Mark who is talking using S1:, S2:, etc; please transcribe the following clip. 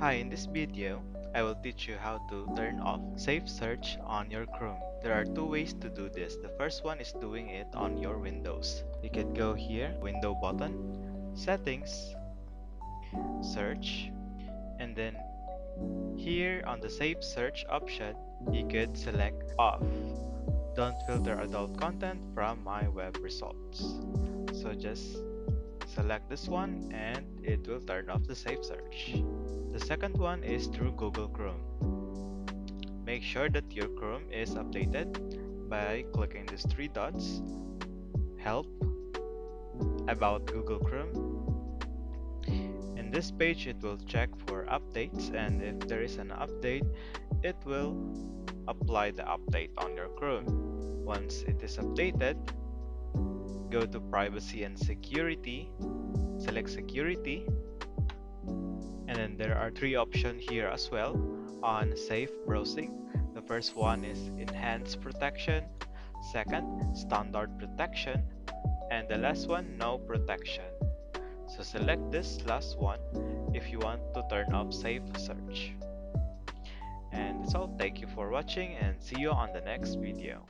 S1: Hi, in this video, I will teach you how to turn off Safe Search on your Chrome. There are two ways to do this. The first one is doing it on your Windows. You can go here, Window button, Settings, Search, and then here on the Safe Search option, you could select Off. Don't filter adult content from my web results. So just select this one and it will turn off the Safe Search. The second one is through Google Chrome. Make sure that your Chrome is updated by clicking these three dots, Help, About Google Chrome. In this page, it will check for updates, and if there is an update, it will apply the update on your Chrome. Once it is updated, go to Privacy and Security, select Security, and then there are three options here as well on safe browsing. The first one is enhanced protection, second standard protection, and the last one no protection. So select this last one if you want to turn off safe search. And that's all. Thank you for watching and see you on the next video.